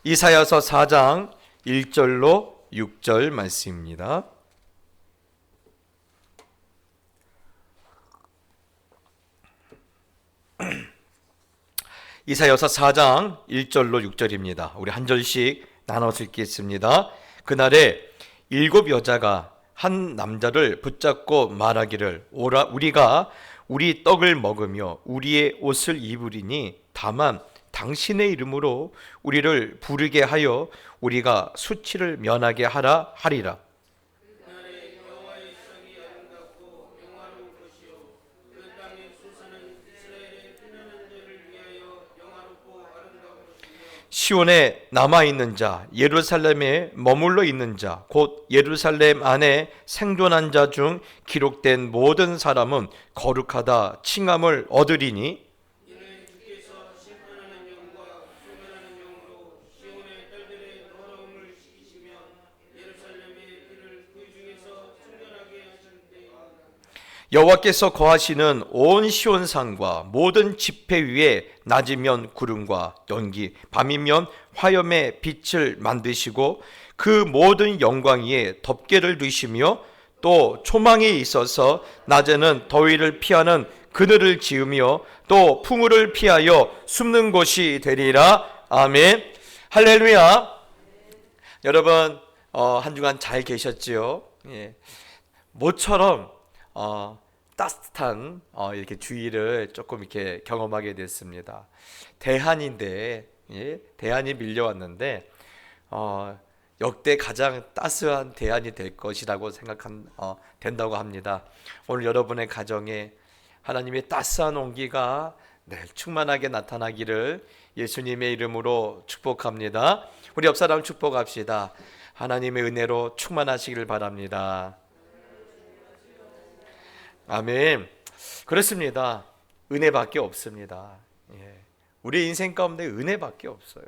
이사야서 4장 1절로 6절 말씀입니다. 이사야서 4장 1절로 6절입니다. 우리 한 절씩 나눠서 읽겠습니다. 그날에 7 여자가 한 남자를 붙잡고 말하기를 오라 우리가 우리 떡을 먹으며 우리의 옷을 입으리니 다만 당신의 이름으로 우리를 부르게 하여 우리가 수치를 면하게 하라 하리라. 시온에 남아있는 자, 예루살렘에 머물러 있는 자, 곧 예루살렘 안에 생존한 자 중 기록된 모든 사람은 거룩하다 칭함을 얻으리니 여호와께서 거하시는 온 시온산과 모든 지폐 위에 낮이면 구름과 연기, 밤이면 화염의 빛을 만드시고 그 모든 영광 위에 덮개를 두시며 또 초망에 있어서 낮에는 더위를 피하는 그늘을 지으며 또 풍우를 피하여 숨는 곳이 되리라. 아멘. 할렐루야. 여러분 한 주간 잘 계셨지요? 예. 모처럼 따뜻한 이렇게 주의를 조금 이렇게 경험하게 됐습니다. 대한인데 대한이 밀려왔는데 역대 가장 따스한 대한이 될 것이라고 된다고 합니다. 오늘 여러분의 가정에 하나님의 따스한 온기가 늘 충만하게 나타나기를 예수님의 이름으로 축복합니다. 우리 옆 사람 축복합시다. 하나님의 은혜로 충만하시기를 바랍니다. 아멘. 그렇습니다. 은혜밖에 없습니다. 우리 인생 가운데 은혜밖에 없어요.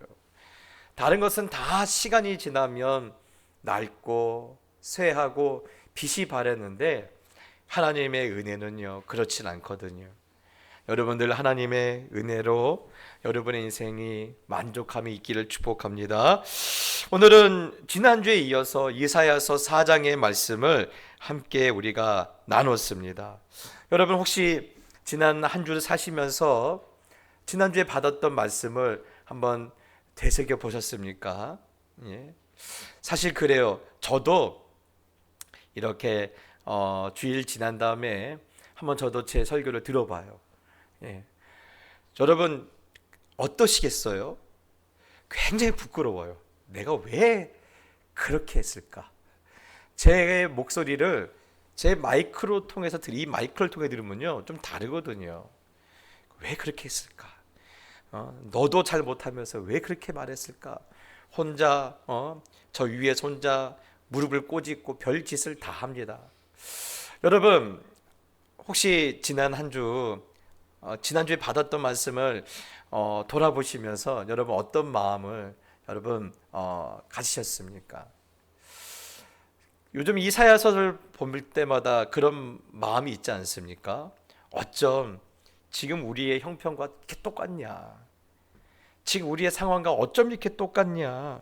다른 것은 다 시간이 지나면 낡고 쇠하고 빛이 바랬는데 하나님의 은혜는요 그렇진 않거든요. 여러분들 하나님의 은혜로 여러분의 인생이 만족함이 있기를 축복합니다. 오늘은 지난주에 이어서 이사야서 4장의 말씀을 함께 우리가 나눴습니다. 여러분 혹시 지난 한 주를 사시면서 지난주에 받았던 말씀을 한번 되새겨 보셨습니까? 사실 그래요. 저도 이렇게 주일 지난 다음에 한번 저도 제 설교를 들어봐요. 여러분 어떠시겠어요? 굉장히 부끄러워요. 내가 왜 그렇게 했을까? 제 목소리를 제 마이크로 통해서 이 마이크를 통해 들으면요 좀 다르거든요. 왜 그렇게 했을까? 너도 잘 못하면서 왜 그렇게 말했을까? 혼자 저 위에서 혼자 무릎을 꼬집고 별짓을 다 합니다. 여러분 혹시 지난 한 주 지난주에 받았던 말씀을 돌아보시면서 여러분 어떤 마음을 여러분 가지셨습니까? 요즘 이사야서를 볼 때마다 그런 마음이 있지 않습니까? 어쩜 지금 우리의 형편과 이렇게 똑같냐? 지금 우리의 상황과 어쩜 이렇게 똑같냐?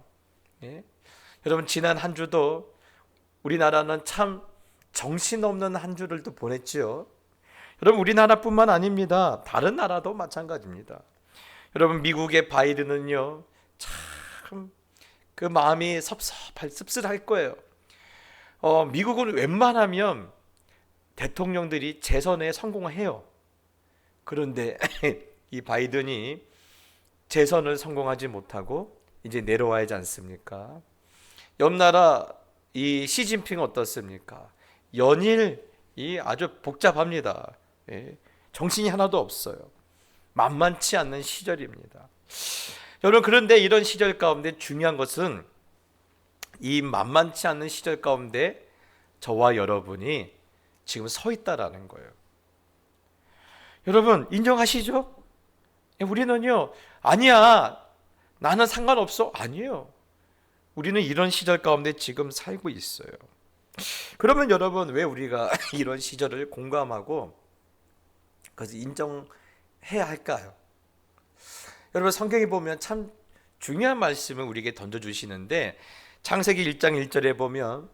여러분 지난 한 주도 우리나라는 참 정신없는 한 주를 또 보냈지요. 여러분 우리나라뿐만 아닙니다. 다른 나라도 마찬가지입니다. 여러분 미국의 바이든은요 참 그 마음이 씁쓸할 거예요. 미국은 웬만하면 대통령들이 재선에 성공해요. 그런데 이 바이든이 재선을 성공하지 못하고 이제 내려와야 하지 않습니까? 옆 나라 이 시진핑은 어떻습니까? 연일이 아주 복잡합니다. 정신이 하나도 없어요. 만만치 않는 시절입니다. 여러분 그런데 이런 시절 가운데 중요한 것은 이 만만치 않는 시절 가운데 저와 여러분이 지금 서 있다라는 거예요. 여러분 인정하시죠? 우리는요 아니야 나는 상관없어 아니에요. 우리는 이런 시절 가운데 지금 살고 있어요. 그러면 여러분 왜 우리가 이런 시절을 공감하고 그것을 인정해야 할까요? 여러분 성경에 보면 참 중요한 말씀을 우리에게 던져주시는데, 창세기 1장 1절에 보면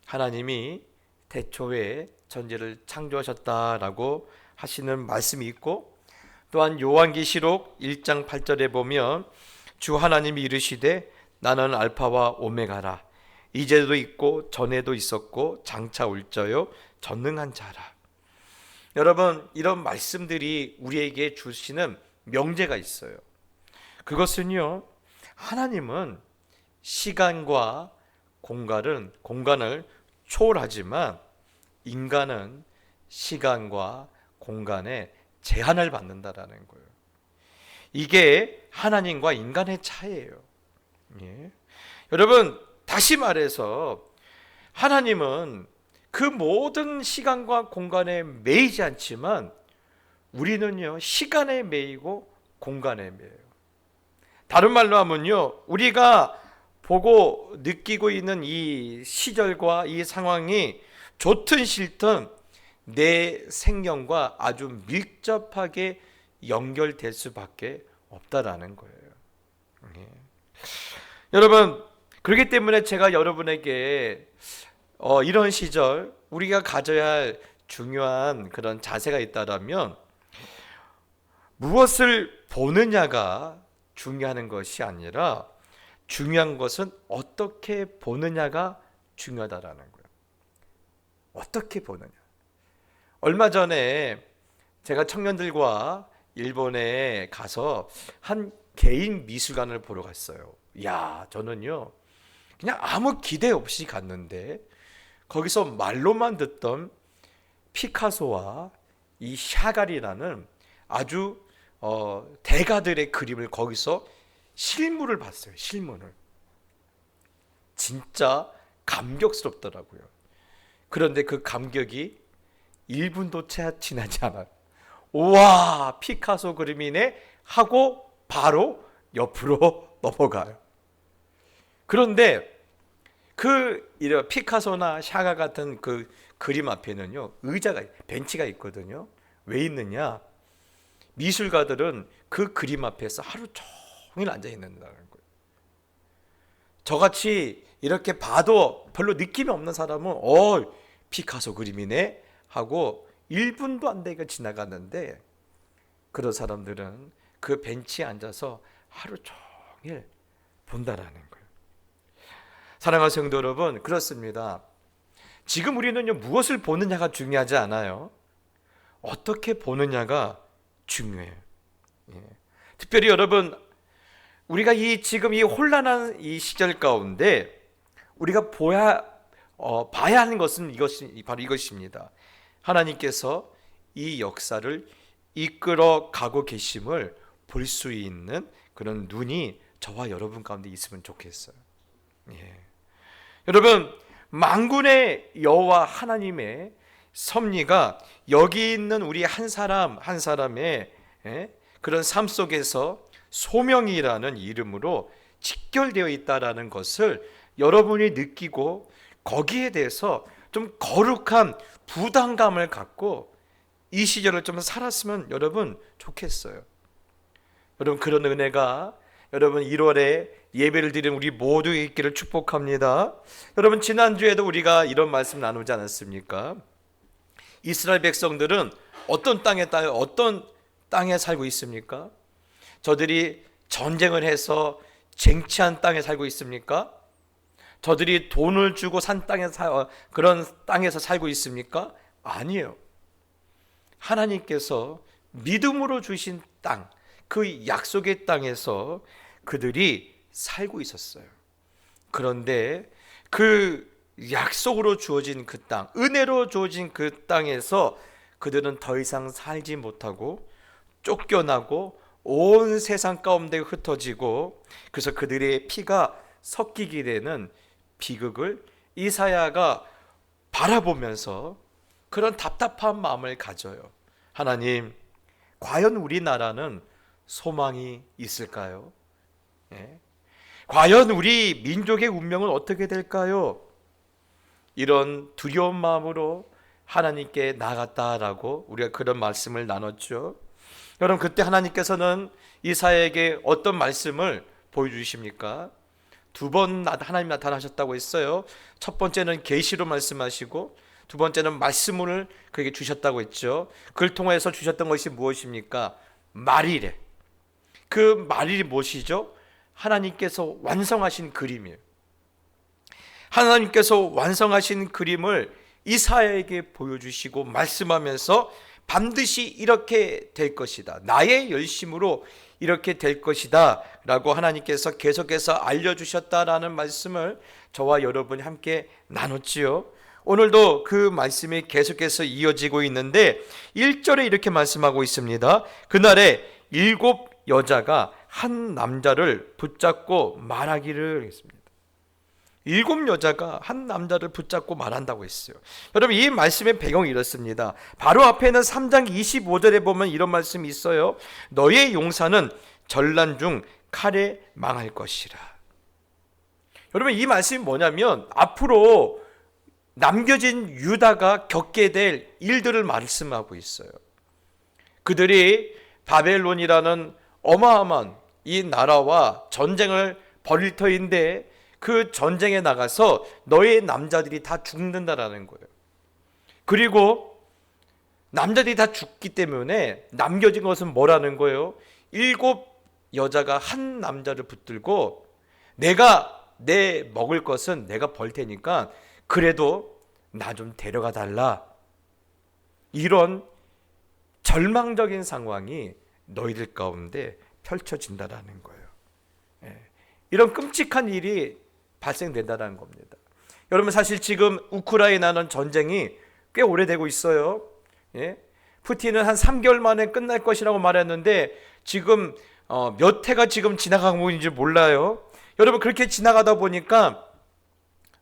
하나님이 태초에 천지를 창조하셨다라고 하시는 말씀이 있고, 또한 요한계시록 1장 8절에 보면 주 하나님이 이르시되 나는 알파와 오메가라, 이제도 있고 전에도 있었고 장차 올 자요 전능한 자라. 여러분, 이런 말씀들이 우리에게 주시는 명제가 있어요. 그것은요, 하나님은 시간과 공간을 초월하지만 인간은 시간과 공간에 제한을 받는다라는 거예요. 이게 하나님과 인간의 차이예요. 예. 여러분, 다시 말해서 하나님은 그 모든 시간과 공간에 매이지 않지만 우리는요, 시간에 매이고 공간에 매여요. 다른 말로 하면요, 우리가 보고 느끼고 있는 이 시절과 이 상황이 좋든 싫든 내 생명과 아주 밀접하게 연결될 수밖에 없다라는 거예요. 예. 여러분, 그렇기 때문에 제가 여러분에게 이런 시절 우리가 가져야 할 중요한 그런 자세가 있다라면, 무엇을 보느냐가 중요한 것이 아니라 중요한 것은 어떻게 보느냐가 중요하다라는 거예요. 어떻게 보느냐. 얼마 전에 제가 청년들과 일본에 가서 한 개인 미술관을 보러 갔어요. 야, 저는요, 그냥 아무 기대 없이 갔는데 거기서 말로만 듣던 피카소와 이 샤갈이라는 아주 대가들의 그림을 거기서 실물을 봤어요. 실물을. 진짜 감격스럽더라고요. 그런데 그 감격이 1분도 채 지나지 않아요. 우와, 피카소 그림이네 하고 바로 옆으로 넘어가요. 그런데 그 피카소나 샤가 같은 그 그림 앞에는요, 벤치가 있거든요. 왜 있느냐? 미술가들은 그 그림 앞에서 하루 종일 앉아 있는다는 거예요. 저같이 이렇게 봐도 별로 느낌이 없는 사람은 피카소 그림이네 하고 1분도 안 되게 지나갔는데, 그런 사람들은 그 벤치에 앉아서 하루 종일 본다라는 거예요. 사랑하는 성도 여러분, 그렇습니다. 지금 우리는요, 무엇을 보느냐가 중요하지 않아요. 어떻게 보느냐가 중요해요. 예. 특별히 여러분, 우리가 지금 이 혼란한 이 시절 가운데 우리가 봐야 하는 것은 바로 이것입니다. 하나님께서 이 역사를 이끌어 가고 계심을 볼 수 있는 그런 눈이 저와 여러분 가운데 있으면 좋겠어요. 예. 여러분, 만군의 여호와 하나님의 섭리가 여기 있는 우리 한 사람 한 사람의 그런 삶 속에서 소명이라는 이름으로 직결되어 있다라는 것을 여러분이 느끼고, 거기에 대해서 좀 거룩한 부담감을 갖고 이 시절을 좀 살았으면 여러분 좋겠어요. 여러분, 그런 은혜가 여러분 1월에 예배를 드린 우리 모두에 있기를 축복합니다. 여러분, 지난주에도 우리가 이런 말씀 나누지 않았습니까? 이스라엘 백성들은 어떤 땅에 살고 있습니까? 저들이 전쟁을 해서 쟁취한 땅에 살고 있습니까? 저들이 돈을 주고 산 그런 땅에서 살고 있습니까? 아니에요. 하나님께서 믿음으로 주신 땅, 그 약속의 땅에서 그들이 살고 있었어요. 그런데 그 약속으로 주어진 그 땅, 은혜로 주어진 그 땅에서 그들은 더 이상 살지 못하고 쫓겨나고 온 세상 가운데 흩어지고, 그래서 그들의 피가 섞이게 되는 비극을 이사야가 바라보면서 그런 답답한 마음을 가져요. 하나님, 과연 우리나라는 소망이 있을까요? 예? 과연 우리 민족의 운명은 어떻게 될까요? 이런 두려운 마음으로 하나님께 나갔다라고 우리가 그런 말씀을 나눴죠. 여러분, 그때 하나님께서는 이사야에게 어떤 말씀을 보여주십니까? 두 번 하나님 나타나셨다고 했어요. 첫 번째는 계시로 말씀하시고 두 번째는 말씀을 그에게 주셨다고 했죠. 그를 통해서 주셨던 것이 무엇입니까? 말이래. 그 말이 무엇이죠? 하나님께서 완성하신 그림이에요. 하나님께서 완성하신 그림을 이사야에게 보여주시고 말씀하면서 반드시 이렇게 될 것이다. 나의 열심으로 이렇게 될 것이다 라고 하나님께서 계속해서 알려주셨다라는 말씀을 저와 여러분이 함께 나눴지요. 오늘도 그 말씀이 계속해서 이어지고 있는데 1절에 이렇게 말씀하고 있습니다. 그날에 7 여자가 한 남자를 붙잡고 말하기를 했습니다. 7 여자가 한 남자를 붙잡고 말한다고 했어요. 여러분, 이 말씀의 배경이 이렇습니다. 바로 앞에는 3장 25절에 보면 이런 말씀이 있어요. 너의 용사는 전란 중 칼에 망할 것이라. 여러분, 이 말씀이 뭐냐면 앞으로 남겨진 유다가 겪게 될 일들을 말씀하고 있어요. 그들이 바벨론이라는 어마어마한 이 나라와 전쟁을 벌일 터인데 그 전쟁에 나가서 너의 남자들이 다 죽는다라는 거예요. 그리고 남자들이 다 죽기 때문에 남겨진 것은 뭐라는 거예요? 7 여자가 한 남자를 붙들고 내가 내 먹을 것은 내가 벌 테니까 그래도 나 좀 데려가 달라. 이런 절망적인 상황이 너희들 가운데 펼쳐진다라는 거예요. 이런 끔찍한 일이 발생된다는 겁니다. 여러분, 사실 지금 우크라이나는 전쟁이 꽤 오래되고 있어요. 푸틴은 한 3개월 만에 끝날 것이라고 말했는데 지금 몇 해가 지금 지나가고 있는지 몰라요. 여러분, 그렇게 지나가다 보니까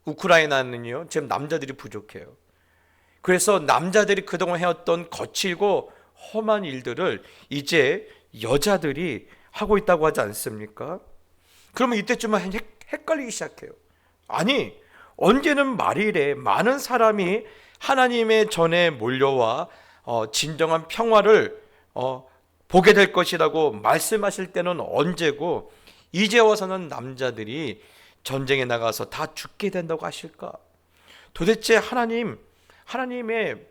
우크라이나는요 지금 남자들이 부족해요. 그래서 남자들이 그동안 해왔던 거칠고 험한 일들을 이제 여자들이 하고 있다고 하지 않습니까? 그러면 이때쯤은 헷갈리기 시작해요. 아니, 언제는 말일에 많은 사람이 하나님의 전에 몰려와 진정한 평화를 보게 될 것이라고 말씀하실 때는 언제고 이제 와서는 남자들이 전쟁에 나가서 다 죽게 된다고 하실까? 도대체 하나님의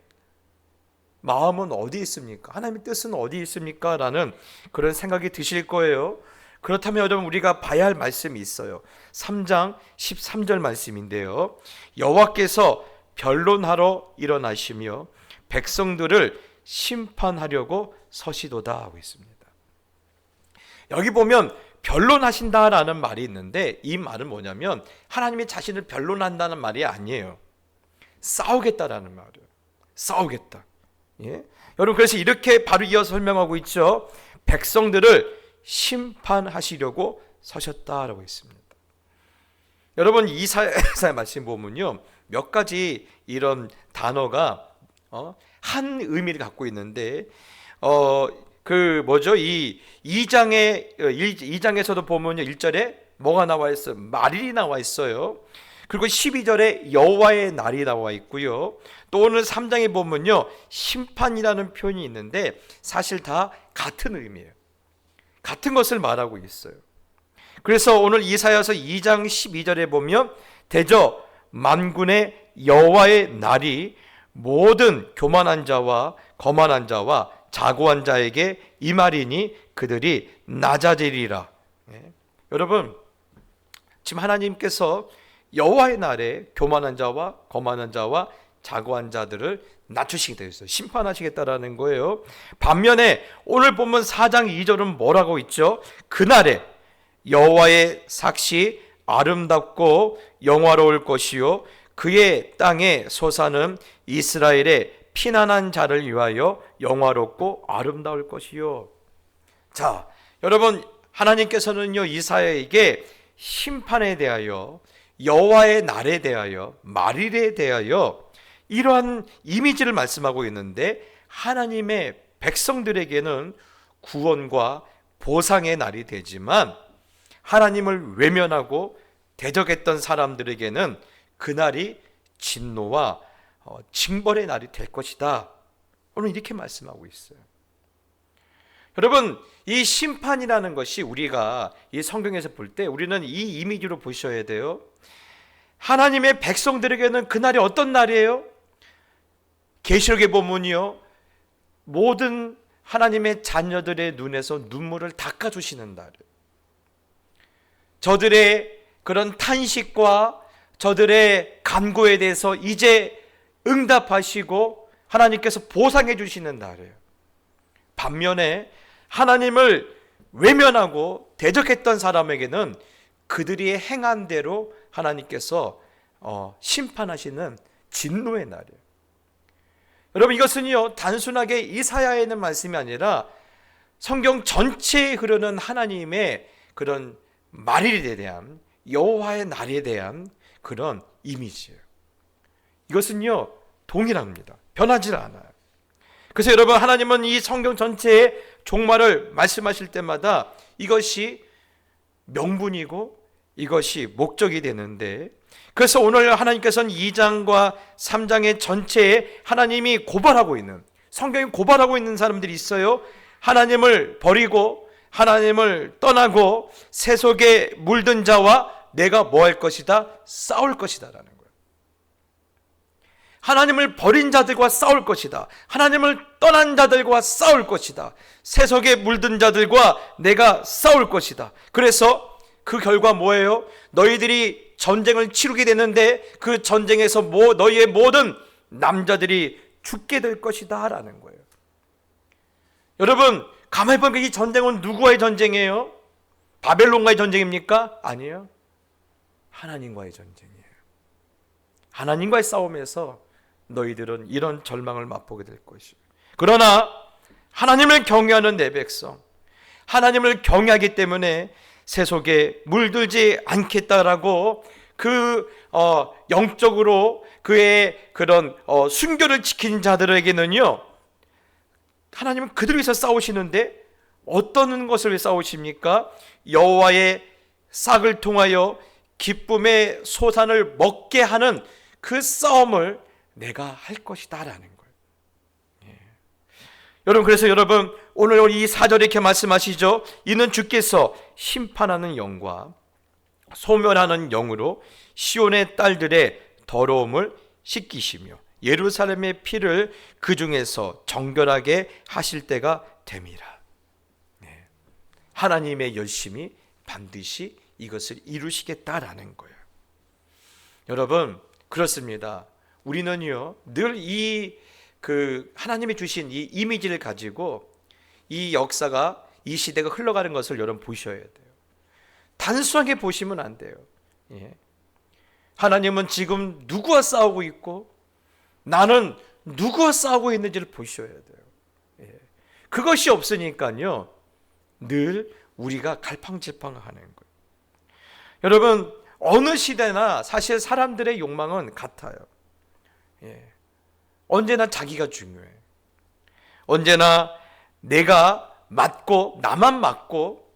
마음은 어디 있습니까? 하나님의 뜻은 어디 있습니까? 라는 그런 생각이 드실 거예요. 그렇다면 여러분, 우리가 봐야 할 말씀이 있어요. 3장 13절 말씀인데요. 여호와께서 변론하러 일어나시며 백성들을 심판하려고 서시도다 하고 있습니다. 여기 보면 변론하신다라는 말이 있는데 이 말은 뭐냐면 하나님이 자신을 변론한다는 말이 아니에요. 싸우겠다라는 말이에요. 싸우겠다. 여러분, 그래서 이렇게 바로 이어서 설명하고 있죠. 백성들을 심판하시려고 서셨다라고 있습니다. 여러분, 이사야 말씀 보면요 몇 가지 이런 단어가 한 의미를 갖고 있는데 이 2장에서도 보면요 1절에 뭐가 나와 있어요? 말일이 나와 있어요. 그리고 12절에 여호와의 날이 나와 있고요. 또 오늘 3장에 보면요 심판이라는 표현이 있는데 사실 다 같은 의미예요. 같은 것을 말하고 있어요. 그래서 오늘 이사야서 2장 12절에 보면 대저 만군의 여호와의 날이 모든 교만한 자와 거만한 자와 자고한 자에게 이 말이니 그들이 낮아지리라. 여러분, 지금 하나님께서 여호와의 날에 교만한 자와 거만한 자와 자고한 자들을 낮추시게 되어 있어요. 심판하시겠다라는 거예요. 반면에 오늘 보면 4장 2절은 뭐라고 있죠? 그날에 여호와의 삭시 아름답고 영화로울 것이요 그의 땅에 솟아는 이스라엘의 피난한 자를 위하여 영화롭고 아름다울 것이요. 자, 여러분, 하나님께서는요 이사야에게 심판에 대하여 여호와의 날에 대하여 말일에 대하여 이러한 이미지를 말씀하고 있는데 하나님의 백성들에게는 구원과 보상의 날이 되지만 하나님을 외면하고 대적했던 사람들에게는 그날이 진노와 징벌의 날이 될 것이다. 오늘 이렇게 말씀하고 있어요. 여러분, 이 심판이라는 것이 우리가 이 성경에서 볼 때 우리는 이 이미지로 보셔야 돼요. 하나님의 백성들에게는 그날이 어떤 날이에요? 계시록에 보면요, 모든 하나님의 자녀들의 눈에서 눈물을 닦아주시는 날이에요. 저들의 그런 탄식과 저들의 간구에 대해서 이제 응답하시고 하나님께서 보상해 주시는 날이에요. 반면에 하나님을 외면하고 대적했던 사람에게는 그들이 행한 대로 하나님께서 심판하시는 진노의 날이에요. 여러분, 이것은요 단순하게 이사야에 있는 말씀이 아니라 성경 전체에 흐르는 하나님의 그런 말일에 대한, 여호와의 날에 대한 그런 이미지예요. 이것은요 동일합니다. 변하지 않아요. 그래서 여러분, 하나님은 이 성경 전체의 종말을 말씀하실 때마다 이것이 명분이고 이것이 목적이 되는데, 그래서 오늘 하나님께서는 2장과 3장의 전체에 하나님이 고발하고 있는, 성경이 고발하고 있는 사람들이 있어요. 하나님을 버리고 하나님을 떠나고 세속에 물든 자와 내가 뭐 할 것이다? 싸울 것이다 라는 거예요. 하나님을 버린 자들과 싸울 것이다. 하나님을 떠난 자들과 싸울 것이다. 세속에 물든 자들과 내가 싸울 것이다. 그래서 그 결과 뭐예요? 너희들이 전쟁을 치르게 되는데 그 전쟁에서 너희의 모든 남자들이 죽게 될 것이다 라는 거예요. 여러분, 가만히 보니까 이 전쟁은 누구와의 전쟁이에요? 바벨론과의 전쟁입니까? 아니에요. 하나님과의 전쟁이에요. 하나님과의 싸움에서 너희들은 이런 절망을 맛보게 될 것이에요. 그러나 하나님을 경외하는 내 백성, 하나님을 경외하기 때문에 세속에 물들지 않겠다라고 영적으로 그의 그런 순교를 지킨 자들에게는요, 하나님은 그들을 위해서 싸우시는데 어떤 것을 위해 싸우십니까? 여호와의 싹을 통하여 기쁨의 소산을 먹게 하는 그 싸움을 내가 할 것이다 라는 거예요. 예. 여러분, 그래서 여러분 오늘 이 4절에 이렇게 말씀하시죠. 이는 주께서 심판하는 영과 소멸하는 영으로 시온의 딸들의 더러움을 씻기시며 예루살렘의 피를 그 중에서 정결하게 하실 때가 됨이라. 네. 하나님의 열심이 반드시 이것을 이루시겠다라는 거예요. 여러분, 그렇습니다. 우리는요 늘 하나님이 주신 이 이미지를 가지고 이 역사가, 이 시대가 흘러가는 것을 여러분 보셔야 돼요. 단순하게 보시면 안 돼요. 예. 하나님은 지금 누구와 싸우고 있고 나는 누구와 싸우고 있는지를 보셔야 돼요. 예. 그것이 없으니까요 늘 우리가 갈팡질팡하는 거예요. 여러분, 어느 시대나 사실 사람들의 욕망은 같아요. 예. 언제나 자기가 중요해. 언제나 내가 맞고, 나만 맞고,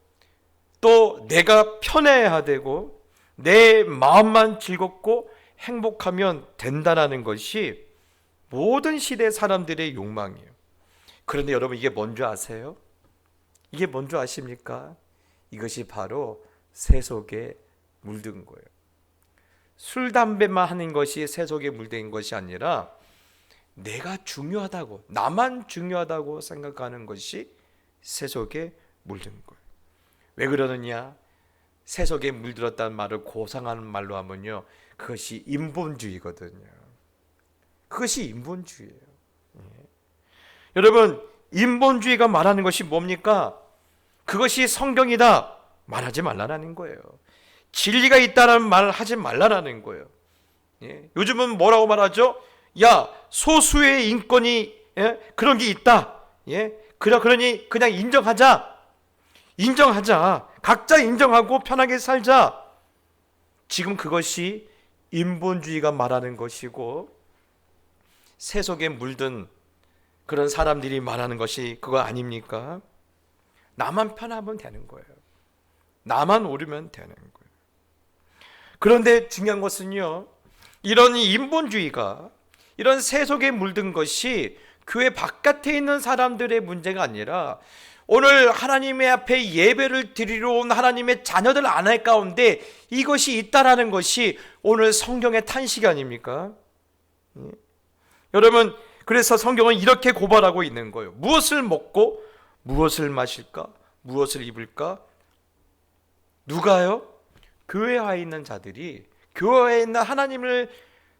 또 내가 편해야 되고 내 마음만 즐겁고 행복하면 된다는 것이 모든 시대 사람들의 욕망이에요. 그런데 여러분, 이게 뭔지 아세요? 이게 뭔지 아십니까? 이것이 바로 세속에 물든 거예요. 술, 담배만 하는 것이 세속에 물든 것이 아니라 내가 중요하다고, 나만 중요하다고 생각하는 것이 세속에 물든 거예요. 왜 그러느냐? 세속에 물들었다는 말을 고상한 말로 하면요, 그것이 인본주의거든요. 그것이 인본주의예요. 예. 여러분, 인본주의가 말하는 것이 뭡니까? 그것이 성경이다 말하지 말라는 거예요. 진리가 있다는 말 하지 말라는 거예요. 예. 요즘은 뭐라고 말하죠? 야, 소수의 인권이 그런 게 있다. 예. 그러니 그냥 인정하자. 각자 인정하고 편하게 살자. 지금 그것이 인본주의가 말하는 것이고 세속에 물든 그런 사람들이 말하는 것이 그거 아닙니까? 나만 편하면 되는 거예요. 나만 옳으면 되는 거예요. 그런데 중요한 것은요, 이런 인본주의가, 이런 세속에 물든 것이 교회 바깥에 있는 사람들의 문제가 아니라 오늘 하나님의 앞에 예배를 드리러 온 하나님의 자녀들 안에 가운데 이것이 있다라는 것이 오늘 성경의 탄식이 아닙니까? 여러분, 그래서 성경은 이렇게 고발하고 있는 거예요. 무엇을 먹고 무엇을 마실까? 무엇을 입을까? 누가요? 교회 안에 있는 자들이, 교회에 있는 하나님을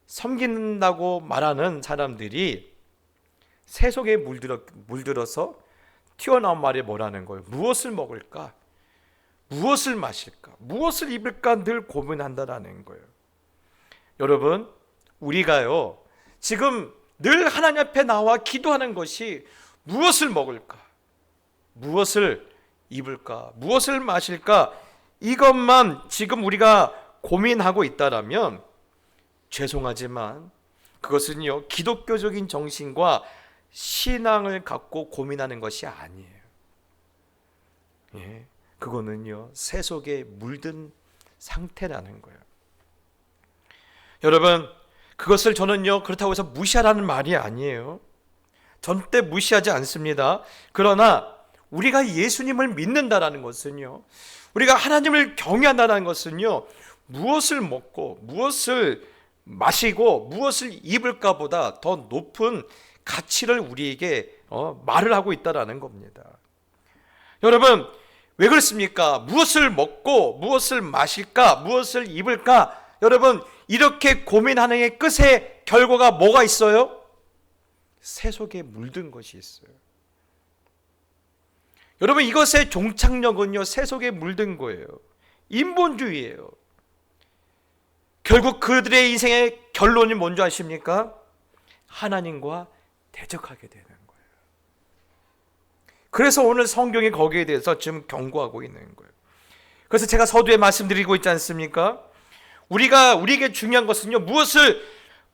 섬긴다고 말하는 사람들이 세속에 물들어서 튀어나온 말이 뭐라는 거예요? 무엇을 먹을까? 무엇을 마실까? 무엇을 입을까? 늘 고민한다라는 거예요. 여러분, 우리가요 지금 늘 하나님 앞에 나와 기도하는 것이 무엇을 먹을까? 무엇을 입을까? 무엇을 마실까? 이것만 지금 우리가 고민하고 있다라면 죄송하지만 그것은요 기독교적인 정신과 신앙을 갖고 고민하는 것이 아니에요. 그거는요 세속에 물든 상태라는 거예요. 여러분, 그것을 저는요 그렇다고 해서 무시하라는 말이 아니에요. 절대 무시하지 않습니다. 그러나 우리가 예수님을 믿는다라는 것은요, 우리가 하나님을 경외한다는 것은요, 무엇을 먹고 무엇을 마시고 무엇을 입을까 보다 더 높은 가치를 우리에게 말을 하고 있다라는 겁니다. 여러분, 왜 그렇습니까? 무엇을 먹고 무엇을 마실까? 무엇을 입을까? 여러분, 이렇게 고민하는 게 끝에 결과가 뭐가 있어요? 세속에 물든 것이 있어요. 여러분, 이것의 종착역은요 세속에 물든 거예요. 인본주의예요. 결국 그들의 인생의 결론이 뭔지 아십니까? 하나님과 대적하게 되는 거예요. 그래서 오늘 성경이 거기에 대해서 지금 경고하고 있는 거예요. 그래서 제가 서두에 말씀드리고 있지 않습니까? 우리에게 중요한 것은요, 무엇을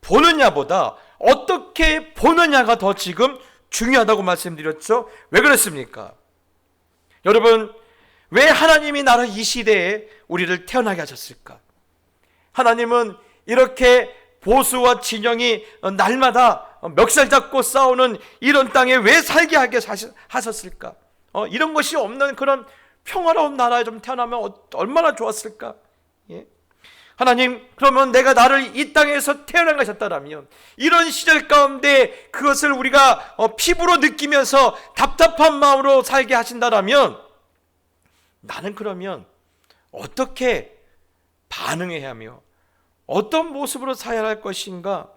보느냐보다 어떻게 보느냐가 더 지금 중요하다고 말씀드렸죠. 왜 그렇습니까? 여러분, 왜 하나님이 나를 이 시대에 우리를 태어나게 하셨을까? 하나님은 이렇게 보수와 진영이 날마다 멱살 잡고 싸우는 이런 땅에 왜 살게 하게 하셨을까? 이런 것이 없는 그런 평화로운 나라에 좀 태어나면 얼마나 좋았을까? 하나님, 그러면 내가 나를 이 땅에서 태어나게 하셨다라면 이런 시절 가운데 그것을 우리가 피부로 느끼면서 답답한 마음으로 살게 하신다라면 나는 그러면 어떻게 반응해야 하며 어떤 모습으로 살아야 할 것인가?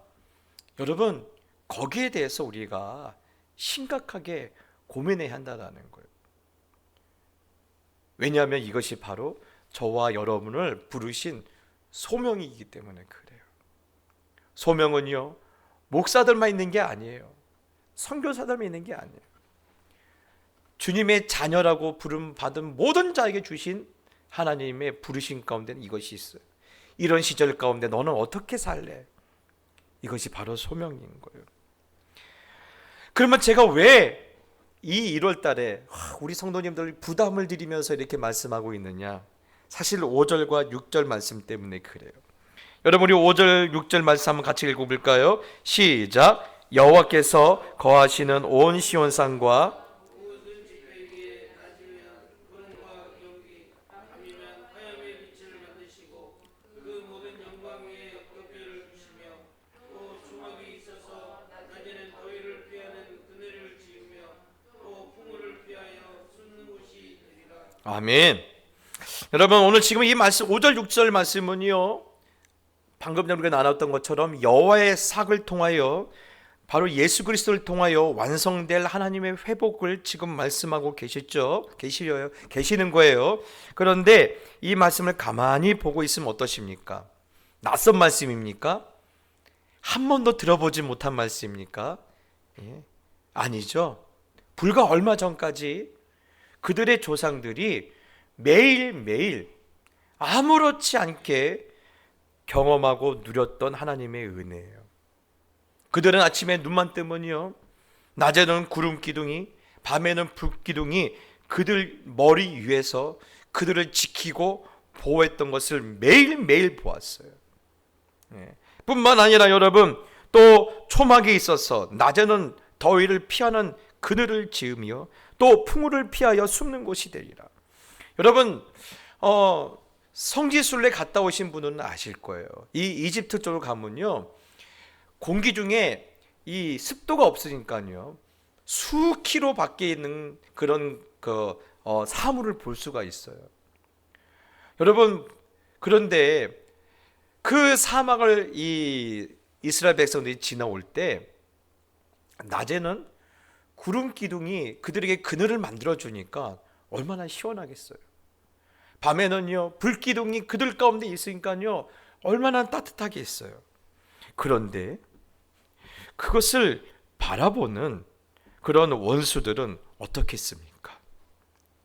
여러분, 거기에 대해서 우리가 심각하게 고민해야 한다는 거예요. 왜냐하면 이것이 바로 저와 여러분을 부르신 소명이기 때문에 그래요. 소명은요 목사들만 있는 게 아니에요. 선교사들만 있는 게 아니에요. 주님의 자녀라고 부름 받은 모든 자에게 주신 하나님의 부르심 가운데는 이것이 있어요. 이런 시절 가운데 너는 어떻게 살래? 이것이 바로 소명인 거예요. 그러면 제가 왜 이 1월 달에 우리 성도님들 부담을 드리면서 이렇게 말씀하고 있느냐? 사실 5절과 6절 말씀 때문에 그래요. 여러분, 우리 5절 6절 말씀 한번 같이 읽어볼까요? 시작. 여호와께서 거하시는 온 시온산과 아멘. 여러분, 오늘 지금 이 말씀 5절 6절 말씀은요 방금 전에 우리가 나눴던 것처럼 여호와의 삭을 통하여 바로 예수 그리스도를 통하여 완성될 하나님의 회복을 지금 말씀하고 계시는 거예요. 그런데 이 말씀을 가만히 보고 있으면 어떠십니까? 낯선 말씀입니까? 한 번도 들어보지 못한 말씀입니까? 아니죠. 불과 얼마 전까지 그들의 조상들이 매일매일 아무렇지 않게 경험하고 누렸던 하나님의 은혜예요. 그들은 아침에 눈만 뜨면요 낮에는 구름 기둥이, 밤에는 불 기둥이 그들 머리 위에서 그들을 지키고 보호했던 것을 매일매일 보았어요. 뿐만 아니라 여러분, 또 초막에 있어서 낮에는 더위를 피하는 그늘을 지으며 또 풍우를 피하여 숨는 곳이 되리라. 여러분 성지순례 갔다 오신 분은 아실 거예요. 이 이집트 쪽으로 가면요, 공기 중에 이 습도가 없으니까요, 수키로 밖에 있는 그런 사물을 볼 수가 있어요. 여러분, 그런데 그 사막을 이 이스라엘 백성들이 지나올 때 낮에는 구름 기둥이 그들에게 그늘을 만들어 주니까 얼마나 시원하겠어요. 밤에는요, 불 기둥이 그들 가운데 있으니까요, 얼마나 따뜻하게 했어요. 그런데 그것을 바라보는 그런 원수들은 어떻겠습니까?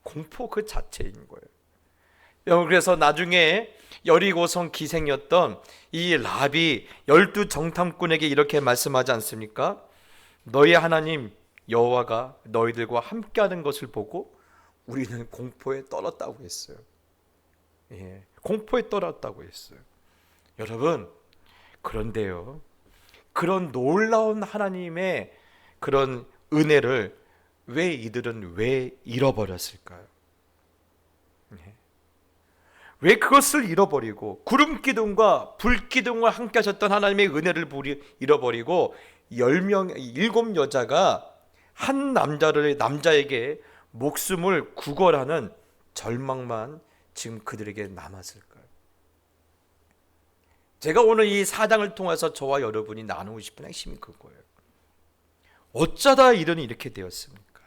공포 그 자체인 거예요. 그래서 나중에 여리고성 기생이었던 이 라비 12정탐꾼에게 이렇게 말씀하지 않습니까? 너희 하나님 여호와가 너희들과 함께하는 것을 보고 우리는 공포에 떨었다고 했어요. 공포에 떨었다고 했어요. 여러분, 그런데요, 그런 놀라운 하나님의 그런 은혜를 이들은 왜 잃어버렸을까요? 왜 그것을 잃어버리고 구름 기둥과 불 기둥과 함께 하셨던 하나님의 은혜를 잃어버리고 7 여자가 한 남자에게 목숨을 구걸하는 절망만 지금 그들에게 남았을까요? 제가 오늘 이 사장을 통해서 저와 여러분이 나누고 싶은 핵심이 그거예요. 어쩌다 이런 이렇게 되었습니까?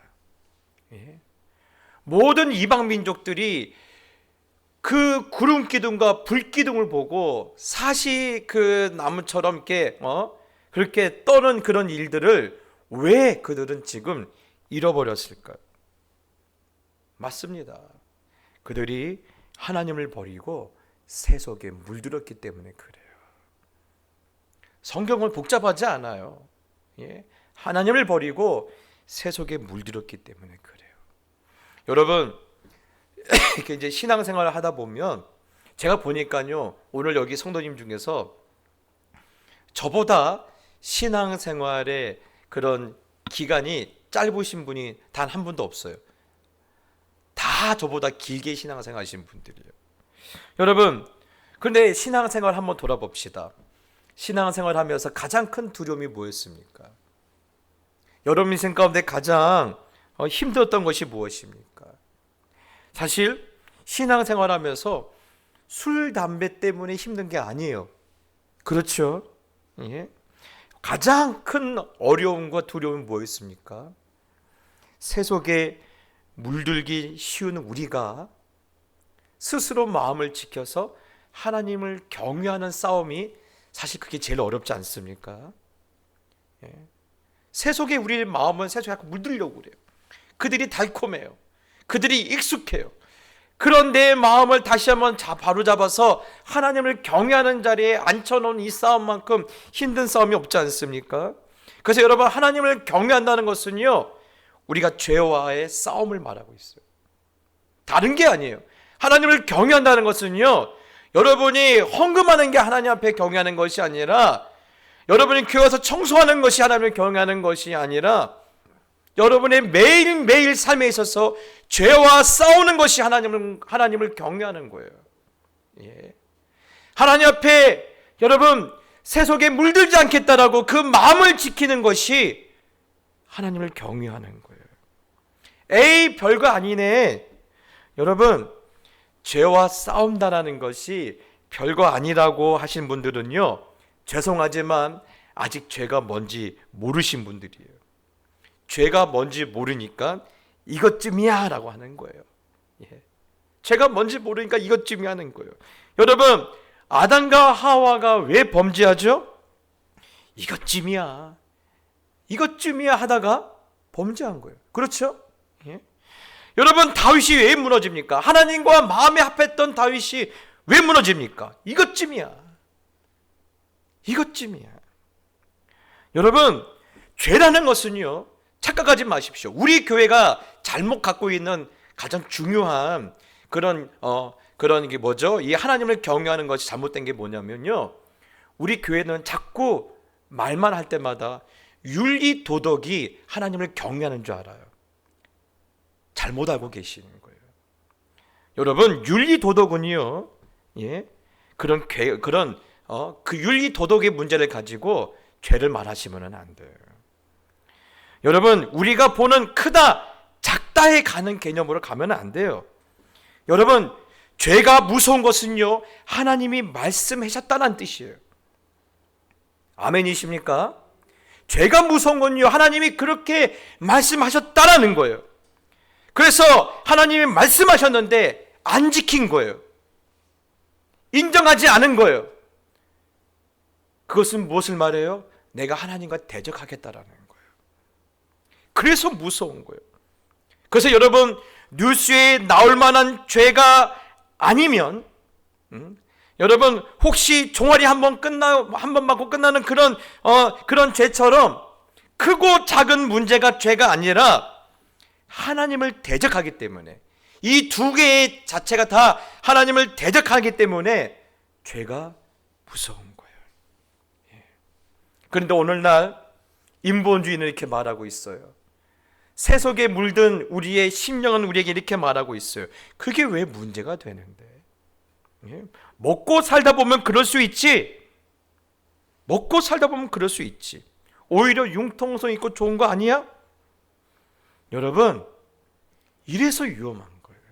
모든 이방 민족들이 그 구름 기둥과 불 기둥을 보고 사시 그 나무처럼 이렇게 그렇게 떠는 그런 일들을 왜 그들은 지금 잃어버렸을까요? 맞습니다. 그들이 하나님을 버리고 세속에 물들었기 때문에 그래요. 성경은 복잡하지 않아요. 하나님을 버리고 세속에 물들었기 때문에 그래요. 여러분, 이렇게 이제 신앙생활을 하다 보면 제가 보니까요, 오늘 여기 성도님 중에서 저보다 신앙생활의 그런 기간이 짧으신 분이 단 한 분도 없어요. 다 저보다 길게 신앙생활 하신 분들이에요. 여러분, 그런데 신앙생활 한번 돌아봅시다. 신앙생활 하면서 가장 큰 두려움이 뭐였습니까? 여러분 인생 가운데 가장 힘들었던 것이 무엇입니까? 사실 신앙생활 하면서 술, 담배 때문에 힘든 게 아니에요. 그렇죠? 가장 큰 어려움과 두려움은 뭐였습니까? 세속에 물들기 쉬운 우리가 스스로 마음을 지켜서 하나님을 경외하는 싸움이 사실 그게 제일 어렵지 않습니까? 세속에 우리의 마음은 세속에 자꾸 물들려고 그래요. 그들이 달콤해요. 그들이 익숙해요. 그런 내 마음을 다시 한번 바로잡아서 하나님을 경외하는 자리에 앉혀놓은 이 싸움만큼 힘든 싸움이 없지 않습니까? 그래서 여러분, 하나님을 경외한다는 것은요, 우리가 죄와의 싸움을 말하고 있어요. 다른 게 아니에요. 하나님을 경외한다는 것은요, 여러분이 헌금하는 게 하나님 앞에 경외하는 것이 아니라, 여러분이 교회 와서 청소하는 것이 하나님을 경외하는 것이 아니라, 여러분의 매일매일 삶에 있어서 죄와 싸우는 것이 하나님을 경외하는 거예요. 하나님 앞에 여러분 세속에 물들지 않겠다라고 그 마음을 지키는 것이 하나님을 경외하는 거예요. 에이, 별거 아니네. 여러분, 죄와 싸운다라는 것이 별거 아니라고 하신 분들은요, 죄송하지만 아직 죄가 뭔지 모르신 분들이에요. 죄가 뭔지 모르니까 이것쯤이야 라고 하는 거예요. 죄가 뭔지 모르니까 이것쯤이야 하는 거예요. 여러분, 아담과 하와가 왜 범죄하죠? 이것쯤이야 하다가 범죄한 거예요. 그렇죠? 여러분, 다윗이 왜 무너집니까? 하나님과 마음에 합했던 다윗이 왜 무너집니까? 이것쯤이야. 여러분, 죄라는 것은요, 착각하지 마십시오. 우리 교회가 잘못 갖고 있는 가장 중요한 그런 게 뭐죠? 이 하나님을 경외하는 것이 잘못된 게 뭐냐면요, 우리 교회는 자꾸 말만 할 때마다 윤리 도덕이 하나님을 경외하는 줄 알아요. 잘못 알고 계시는 거예요. 여러분, 윤리 도덕은요, 그 윤리 도덕의 문제를 가지고 죄를 말하시면 안 돼요. 여러분, 우리가 보는 크다, 작다에 가는 개념으로 가면 안 돼요. 여러분, 죄가 무서운 것은요, 하나님이 말씀하셨다는 뜻이에요. 아멘이십니까? 죄가 무서운 건요, 하나님이 그렇게 말씀하셨다라는 거예요. 그래서 하나님이 말씀하셨는데 안 지킨 거예요. 인정하지 않은 거예요. 그것은 무엇을 말해요? 내가 하나님과 대적하겠다라는 거예요. 그래서 무서운 거예요. 그래서 여러분, 뉴스에 나올 만한 죄가 아니면 여러분, 혹시 종아리 한 번 맞고 끝나는 그런 죄처럼 크고 작은 문제가 죄가 아니라 하나님을 대적하기 때문에, 이 두 개의 자체가 다 하나님을 대적하기 때문에 죄가 무서운 거예요. 그런데 오늘날 인본주의는 이렇게 말하고 있어요. 세속에 물든 우리의 심령은 우리에게 이렇게 말하고 있어요. 그게 왜 문제가 되는데? 먹고 살다 보면 그럴 수 있지. 먹고 살다 보면 그럴 수 있지. 오히려 융통성 있고 좋은 거 아니야? 여러분, 이래서 위험한 거예요.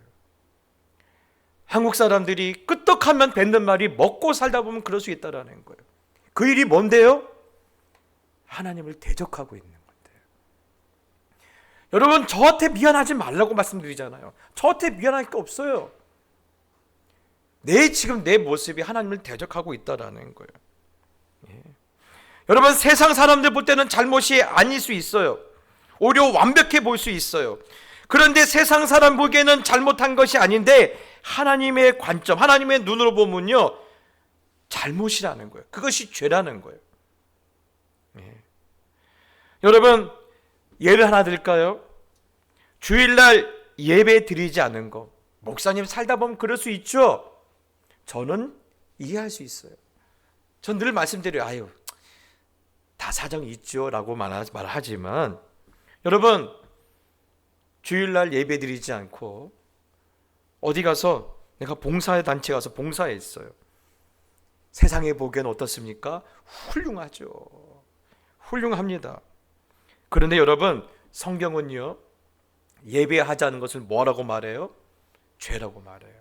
한국 사람들이 끄떡하면 뱉는 말이 먹고 살다 보면 그럴 수 있다라는 거예요. 그 일이 뭔데요? 하나님을 대적하고 있는 건데요. 여러분, 저한테 미안하지 말라고 말씀드리잖아요. 저한테 미안할 게 없어요. 지금 내 모습이 하나님을 대적하고 있다라는 거예요. 여러분, 세상 사람들 볼 때는 잘못이 아닐 수 있어요. 오히려 완벽해 보일 수 있어요. 그런데 세상 사람 보기에는 잘못한 것이 아닌데 하나님의 관점, 하나님의 눈으로 보면요, 잘못이라는 거예요. 그것이 죄라는 거예요. 여러분, 예를 하나 드릴까요? 주일날 예배 드리지 않은 거, 목사님 살다 보면 그럴 수 있죠. 저는 이해할 수 있어요. 전 늘 말씀드려요. 다 사정이 있죠 라고 말하지만, 여러분, 주일날 예배 드리지 않고 어디 가서 내가 봉사단체 가서 봉사했어요. 세상에 보기엔 어떻습니까? 훌륭하죠. 훌륭합니다. 그런데 여러분, 성경은요, 예배하자는 것을 뭐라고 말해요? 죄라고 말해요.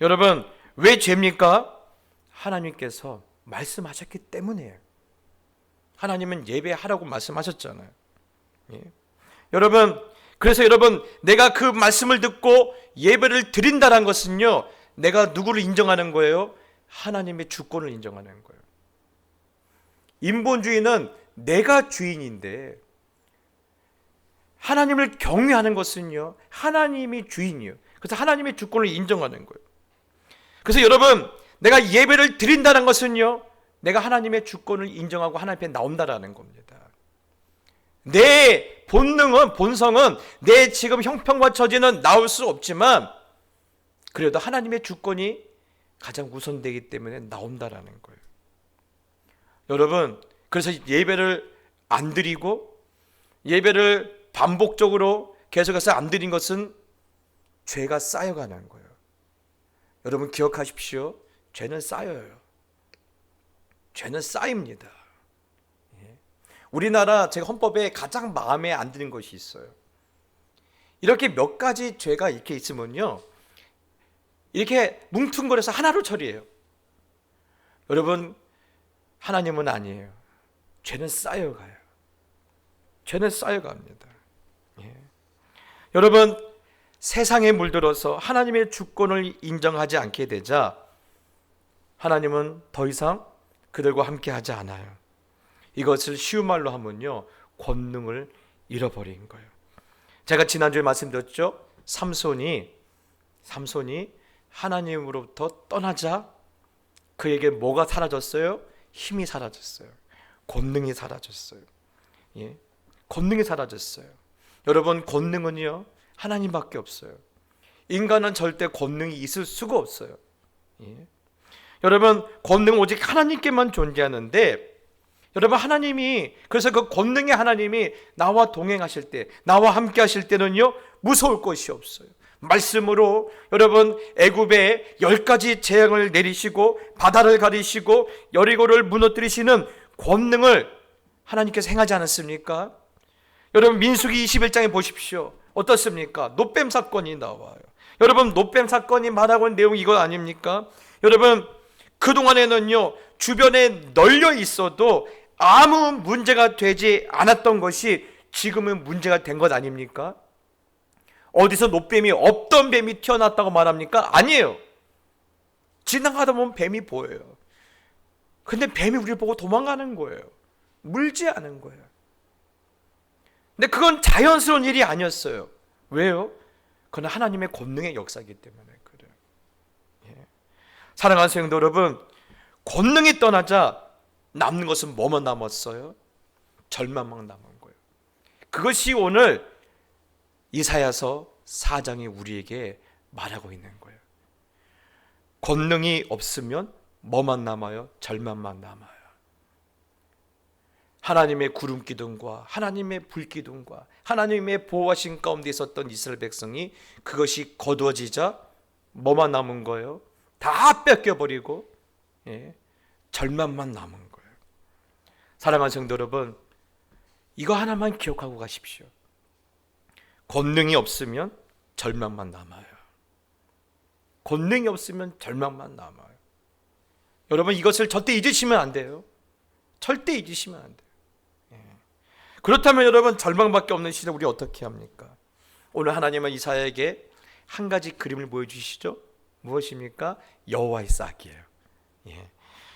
여러분, 왜 죄입니까? 하나님께서 말씀하셨기 때문이에요. 하나님은 예배하라고 말씀하셨잖아요. 여러분, 그래서 여러분, 내가 그 말씀을 듣고 예배를 드린다는 것은요, 내가 누구를 인정하는 거예요? 하나님의 주권을 인정하는 거예요. 인본주의는 내가 주인인데, 하나님을 경외하는 것은요, 하나님이 주인이에요. 그래서 하나님의 주권을 인정하는 거예요. 그래서 여러분, 내가 예배를 드린다는 것은요, 내가 하나님의 주권을 인정하고 하나님 앞에 나온다라는 겁니다. 내 본성은 내 지금 형편과 처지는 나올 수 없지만 그래도 하나님의 주권이 가장 우선되기 때문에 나온다라는 거예요. 여러분, 그래서 예배를 안 드리고 예배를 반복적으로 계속해서 안 드린 것은 죄가 쌓여가는 거예요. 여러분, 기억하십시오. 죄는 쌓여요. 죄는 쌓입니다. 우리나라 제가 헌법에 가장 마음에 안 드는 것이 있어요. 이렇게 몇 가지 죄가 이렇게 있으면요, 이렇게 뭉퉁거려서 하나로 처리해요. 여러분, 하나님은 아니에요. 죄는 쌓여가요. 죄는 쌓여갑니다. 여러분, 세상에 물들어서 하나님의 주권을 인정하지 않게 되자 하나님은 더 이상 그들과 함께 하지 않아요. 이것을 쉬운 말로 하면요, 권능을 잃어버린 거예요. 제가 지난주에 말씀드렸죠. 삼손이 하나님으로부터 떠나자 그에게 뭐가 사라졌어요? 힘이 사라졌어요. 권능이 사라졌어요. 권능이 사라졌어요. 여러분, 권능은요, 하나님밖에 없어요. 인간은 절대 권능이 있을 수가 없어요. 여러분, 권능은 오직 하나님께만 존재하는데, 여러분, 하나님이, 그래서 그 권능의 하나님이 나와 동행하실 때, 나와 함께 하실 때는요, 무서울 것이 없어요. 말씀으로 여러분 애굽에 10가지 재앙을 내리시고 바다를 가리시고 여리고를 무너뜨리시는 권능을 하나님께서 행하지 않았습니까? 여러분 민수기 21장에 보십시오. 어떻습니까? 노뱀 사건이 나와요. 여러분 노뱀 사건이 말하고 있는 내용이 이거 아닙니까? 여러분 그동안에는요 주변에 널려 있어도 아무 문제가 되지 않았던 것이 지금은 문제가 된 것 아닙니까? 어디서 노뱀이 없던 뱀이 튀어났다고 말합니까? 아니에요. 지나가다 보면 뱀이 보여요. 근데 뱀이 우리를 보고 도망가는 거예요. 물지 않은 거예요. 근데 그건 자연스러운 일이 아니었어요. 왜요? 그건 하나님의 권능의 역사이기 때문에 그래요. 예. 사랑하는 성도 여러분, 권능이 떠나자 남는 것은 뭐만 남았어요? 절망만 남은 거예요. 그것이 오늘 이사야서 4장이 우리에게 말하고 있는 거예요. 권능이 없으면 뭐만 남아요? 절망만 남아요. 하나님의 구름 기둥과 하나님의 불 기둥과 하나님의 보호하신 가운데 있었던 이스라엘 백성이 그것이 거두어지자 뭐만 남은 거예요? 다 뺏겨버리고 절망만 남은 거예요. 사랑하는 성도 여러분, 이거 하나만 기억하고 가십시오. 권능이 없으면 절망만 남아요. 권능이 없으면 절망만 남아요. 여러분 이것을 절대 잊으시면 안 돼요. 절대 잊으시면 안 돼요. 그렇다면 여러분 절망밖에 없는 시대 우리 어떻게 합니까? 오늘 하나님은 이사야에게 한 가지 그림을 보여주시죠. 무엇입니까? 여호와의 싹이에요.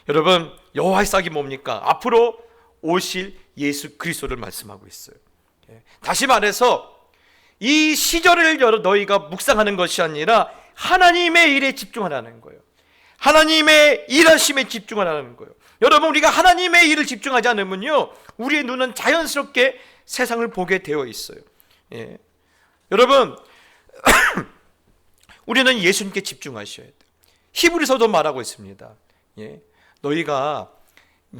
여러분 여호와의 싹이 뭡니까? 앞으로 오실 예수 그리스도를 말씀하고 있어요. 다시 말해서 이 시절을 너희가 묵상하는 것이 아니라 하나님의 일에 집중하라는 거예요. 하나님의 일하심에 집중하라는 거예요. 여러분 우리가 하나님의 일을 집중하지 않으면요 우리의 눈은 자연스럽게 세상을 보게 되어 있어요. 여러분 우리는 예수님께 집중하셔야 돼요. 히브리서도 말하고 있습니다. 너희가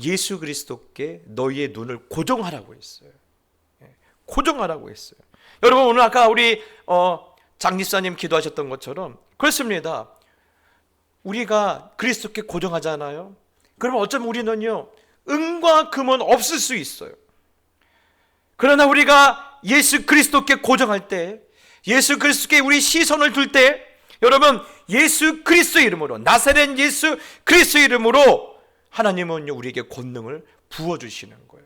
예수 그리스도께 너희의 눈을 고정하라고 했어요. 고정하라고 했어요. 여러분 오늘 아까 우리 장집사님 기도하셨던 것처럼 그렇습니다. 우리가 그리스도께 고정하잖아요. 그러면 어쩌면 우리는요 은과 금은 없을 수 있어요. 그러나 우리가 예수 그리스도께 고정할 때, 예수 그리스도께 우리 시선을 둘 때, 여러분 예수 그리스도 이름으로, 나사렛 예수 그리스도 이름으로 하나님은요 우리에게 권능을 부어주시는 거예요.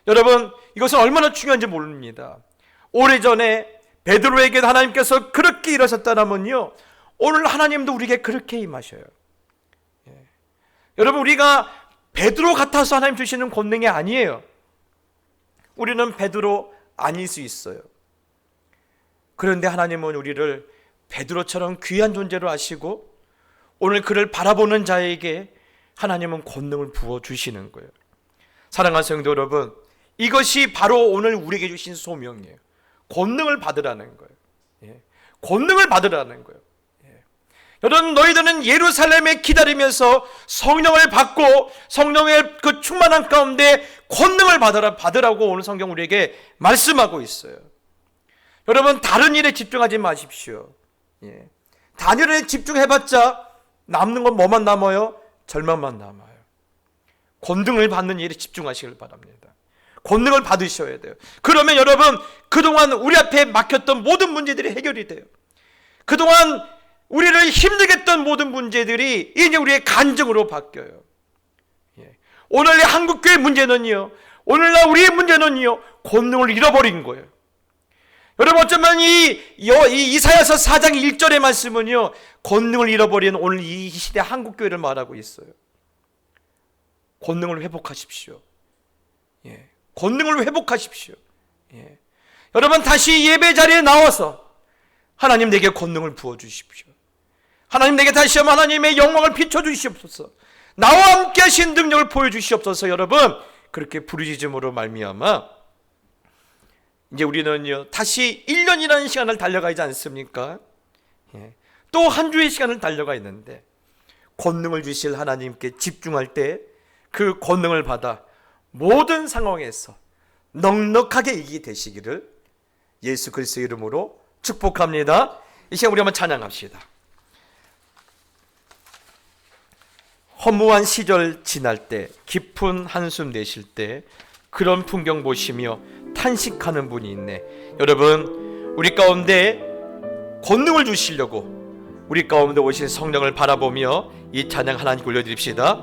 여러분 이것은 얼마나 중요한지 모릅니다. 오래전에 베드로에게 하나님께서 그렇게 일하셨다면요 오늘 하나님도 우리에게 그렇게 임하셔요. 여러분 우리가 베드로 같아서 하나님 주시는 권능이 아니에요. 우리는 베드로 아닐 수 있어요. 그런데 하나님은 우리를 베드로처럼 귀한 존재로 아시고 오늘 그를 바라보는 자에게 하나님은 권능을 부어주시는 거예요. 사랑하는 성도 여러분, 이것이 바로 오늘 우리에게 주신 소명이에요. 권능을 받으라는 거예요. 권능을 받으라는 거예요. 여러분 너희들은 예루살렘에 기다리면서 성령을 받고 성령의 그 충만한 가운데 권능을 받으라고 오늘 성경 우리에게 말씀하고 있어요. 여러분 다른 일에 집중하지 마십시오. 다른 일에 집중해봤자 남는 건 뭐만 남아요? 절망만 남아요. 권능을 받는 일에 집중하시길 바랍니다. 권능을 받으셔야 돼요. 그러면 여러분 그동안 우리 앞에 막혔던 모든 문제들이 해결이 돼요. 그동안 우리를 힘들게 했던 모든 문제들이 이제 우리의 간증으로 바뀌어요. 오늘 한국교회 문제는요, 오늘날 우리의 문제는요 권능을 잃어버린 거예요. 여러분 어쩌면 이 이사야서 4장 1절의 말씀은요 권능을 잃어버린 오늘 이 시대 한국교회를 말하고 있어요. 권능을 회복하십시오. 권능을 회복하십시오. 여러분 다시 예배 자리에 나와서 하나님 내게 권능을 부어주십시오. 하나님 내게 다시 한번 하나님의 영광을 비춰주시옵소서. 나와 함께 하신 능력을 보여주시옵소서. 여러분 그렇게 부르짖음으로 말미암아 이제 우리는요 다시 1년이라는 시간을 달려가지 않습니까? 또 한 주의 시간을 달려가 있는데 권능을 주실 하나님께 집중할 때 그 권능을 받아 모든 상황에서 넉넉하게 이기게 되시기를 예수 그리스도의 이름으로 축복합니다. 이 시간 우리 한번 찬양합시다. 허무한 시절 지날 때, 깊은 한숨 내쉴 때 그런 풍경 보시며 탄식하는 분이 있네. 여러분, 우리 가운데 권능을 주시려고 우리 가운데 오신 성령을 바라보며 이 찬양 하나님께 올려드립시다.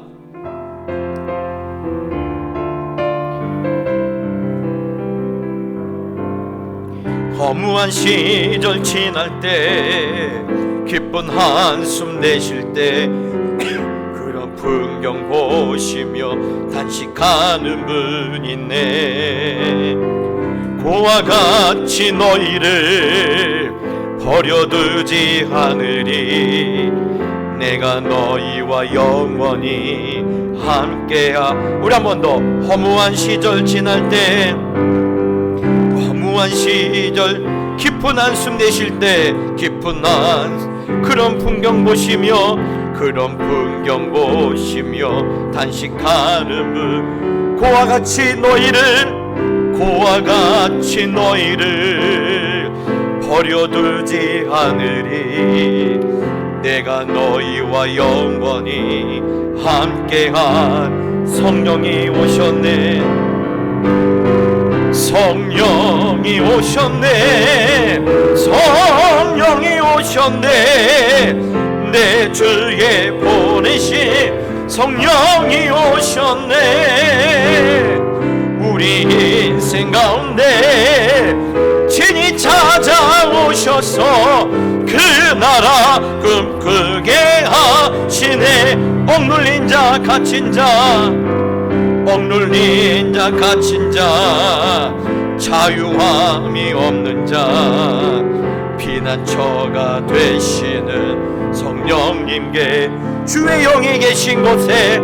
허무한 시절 지날 때, 기쁜 한숨 내쉴 때 그런 풍경 보시며 탄식하는 분 있네. 고와 같이 너희를 버려두지 않으리. 내가 너희와 영원히 함께하. 우리 한 번 더. 허무한 시절 지날 때, 허무한 시절 깊은 한숨 내쉴 때, 깊은 한숨 그런 풍경 보시며, 그런 풍경 보시며 탄식하는 분. 고와 같이 너희를, 고와 같이 너희를 버려두지 않으리. 내가 너희와 영원히 함께한. 성령이 오셨네. 성령이 오셨네. 성령이 오셨네. 내 주에 보내신 성령이 오셨네. 우리 인생 가운데 친히 찾아오셔서 그 나라 꿈꾸게 하시네. 억눌린 자 갇힌 자, 억눌린 자 갇힌 자, 자유함이 없는 자, 피난처가 되시는 성령님께, 주의 영이 계신 곳에,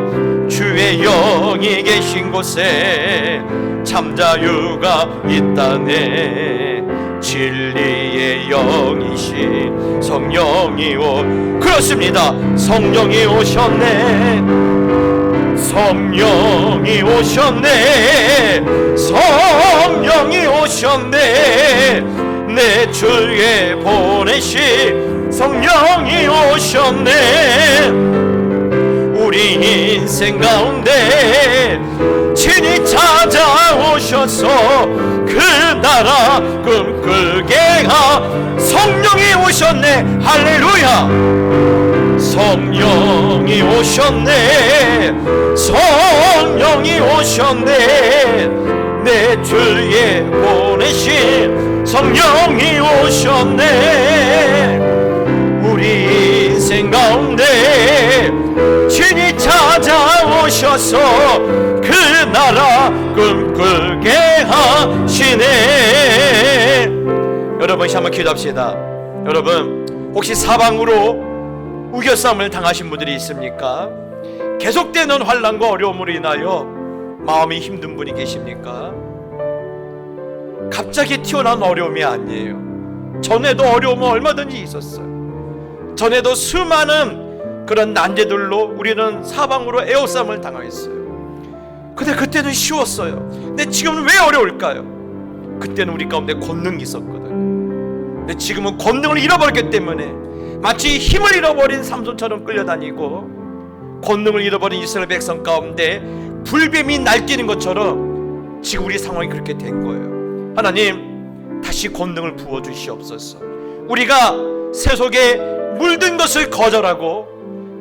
주의 영이 계신 곳에 참 자유가 있다네. 진리의 영이신 성령이 그렇습니다. 성령이 오셨네. 성령이 오셨네. 성령이 오셨네. 내 주에 보내신 성령이 오셨네. 우리 인생 가운데 친히 찾아오셔서 그 나라 꿈꾸게 하. 성령이 오셨네. 할렐루야. 성령이 오셨네. 성령이 오셨네. 내 주에 보내신 성령이 오셨네. 우리 인생 가운데 친히 찾아오셔서 그 나라 꿈꾸게 하시네. 여러분, 한번 기도합시다. 여러분, 혹시 사방으로 우겨싸움을 당하신 분들이 있습니까? 계속되는 환난과 어려움으로 인하여 마음이 힘든 분이 계십니까? 갑자기 튀어나온 어려움이 아니에요. 전에도 어려움은 얼마든지 있었어요. 전에도 수많은 그런 난제들로 우리는 사방으로 애워싸움을 당했어요. 근데 그때는 쉬웠어요. 근데 지금은 왜 어려울까요? 그때는 우리 가운데 권능이 있었거든요. 근데 지금은 권능을 잃어버렸기 때문에 마치 힘을 잃어버린 삼손처럼 끌려다니고, 권능을 잃어버린 이스라엘 백성 가운데 불뱀이 날뛰는 것처럼 지금 우리 상황이 그렇게 된 거예요. 하나님, 다시 권능을 부어주시옵소서. 우리가 세속에 물든 것을 거절하고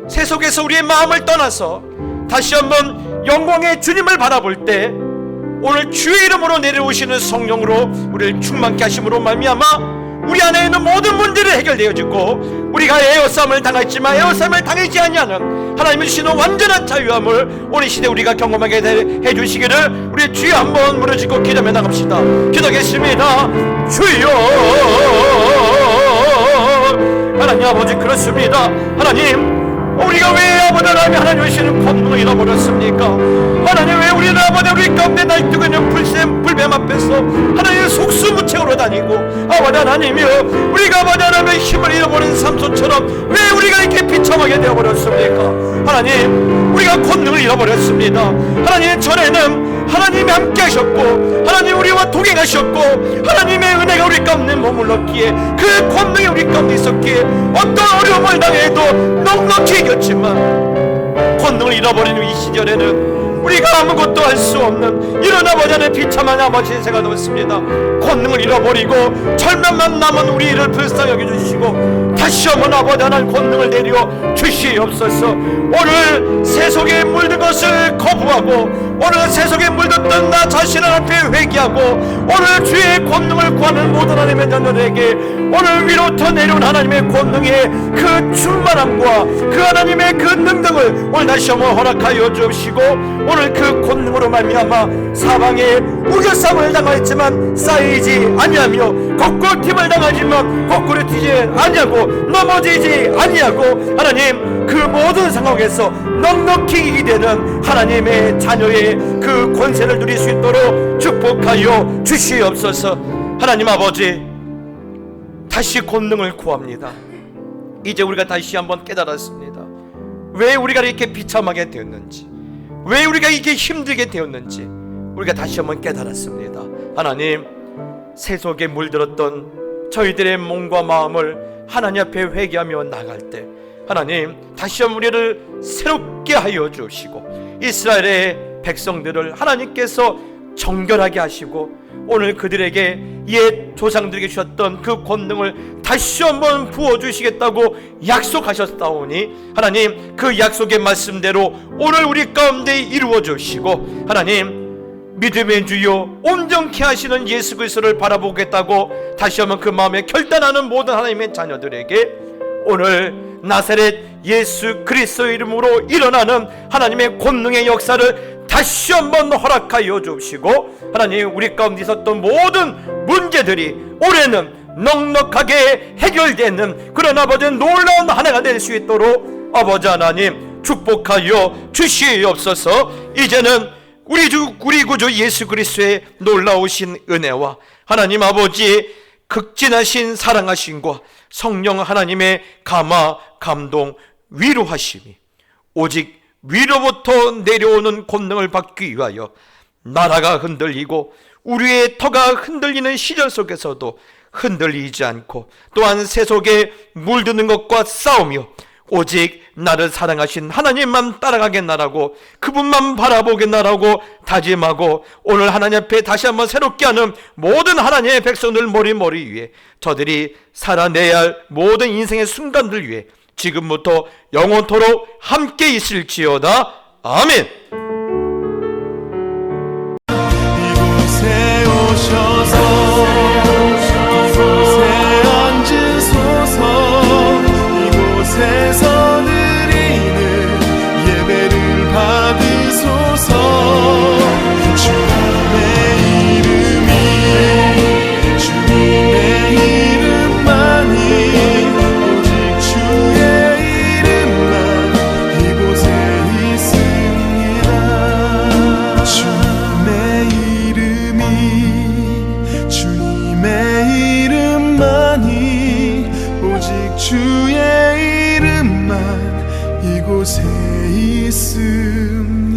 세속에서 우리의 마음을 떠나서 다시 한번 영광의 주님을 바라볼 때, 오늘 주의 이름으로 내려오시는 성령으로 우리를 충만케 하심으로 말미암아 우리 안에 있는 모든 문제를 해결되어지고, 우리가 에어싸움을 당했지만 에어싸움을 당하지 아니하는 하나님이 주시는 완전한 자유함을 오늘 시대 우리가 경험하게 해주시기를 우리 주여 한번 무너지고 기도해 나갑시다. 기도하겠습니다. 주여, 하나님 아버지, 그렇습니다. 하나님, 우리가 왜 아버지 하나님 주시는 권능을 잃어버렸습니까? 하나님, 왜 우리는 아버지 우리 가운데 날뛰고 있는 불뱀 앞에서 하나님의 속수무책으로 다니고, 아버지 하나님이여, 우리가 아버지 하나님의 힘을 잃어버린 삼손처럼 왜 우리가 이렇게 비참하게 되어버렸습니까? 하나님, 우리가 권능을 잃어버렸습니다. 하나님, 전에는 하나님이 함께 하셨고 하나님 우리와 동행하셨고 하나님의 은혜가 우리 가운데 머물렀기에 그 권능이 우리 가운데 있었기에 어떤 어려움을 당해도 넉넉히 이겼지만 권능을 잃어버리는 이 시절에는 우리가 아무것도 할 수 없는 이런 아버지 안에 비참한 아버지 인생가 되었습니다. 권능을 잃어버리고 절망만 남은 우리를 불쌍히 여겨주시고 다시 한번 아버지 하나님 권능을 내려 주시옵소서. 오늘 세속에 물든 것을 거부하고 오늘 세속에 물들던 나 자신을 앞에 회개하고 오늘 주의 권능을 구하는 모든 하나님의 자녀들에게 오늘 위로부터 내려온 하나님의 권능의 그 충만함과 그 하나님의 그 능력을 오늘 다시 한번 허락하여 주시고 오늘 그 권능으로 말미암아 사방에 우겨싸움을 당하였지만 쌓이지 아니하며 거꾸로 팀을 당하지만 거꾸로 뛰지 아니하고 넘어지지 아니하고 하나님 그 모든 상황에서 넉넉히 이기게 되는 하나님의 자녀의 그 권세를 누릴 수 있도록 축복하여 주시옵소서. 하나님 아버지 다시 권능을 구합니다. 이제 우리가 다시 한번 깨달았습니다. 왜 우리가 이렇게 비참하게 되었는지, 왜 우리가 이렇게 힘들게 되었는지 우리가 다시 한번 깨달았습니다. 하나님 세속에 물들었던 저희들의 몸과 마음을 하나님 앞에 회개하며 나갈 때 하나님 다시 한번 우리를 새롭게 하여 주시고 이스라엘의 백성들을 하나님께서 정결하게 하시고 오늘 그들에게 옛 조상들에게 주셨던 그 권능을 다시 한번 부어주시겠다고 약속하셨다오니 하나님 그 약속의 말씀대로 오늘 우리 가운데 이루어 주시고 하나님 믿음의 주요 온전케 하시는 예수 그리스도를 바라보겠다고 다시 한번 그 마음에 결단하는 모든 하나님의 자녀들에게 오늘 나사렛 예수 그리스도의 이름으로 일어나는 하나님의 권능의 역사를 다시 한번 허락하여 주시고 하나님 우리 가운데 있었던 모든 문제들이 올해는 넉넉하게 해결되는 그런 아버지 놀라운 한 해가 될 수 있도록 아버지 하나님 축복하여 주시옵소서. 이제는 우리 주 우리 구주 예수 그리스도의 놀라우신 은혜와 하나님 아버지의 극진하신 사랑하심과 성령 하나님의 감화 감동 위로하심이 오직 위로부터 내려오는 권능을 받기 위하여 나라가 흔들리고 우리의 터가 흔들리는 시절 속에서도 흔들리지 않고 또한 세속에 물드는 것과 싸우며 오직 나를 사랑하신 하나님만 따라가겠나라고 그분만 바라보겠나라고 다짐하고 오늘 하나님 앞에 다시 한번 새롭게 하는 모든 하나님의 백성들 머리 위에 저들이 살아내야 할 모든 인생의 순간들 위해 지금부터 영원토록 함께 있을지어다. 아멘. 이곳에 오셔서 이곳에 앉으소서. 이곳에서 드리는 예배를 받으소서. 주님의 이름이 주님의 이름만이 오직 주의 이름만 이곳에 있습니다. 주님의 이름이 주님의 이름만이 오직 주의 이름만 이곳에 있습니다.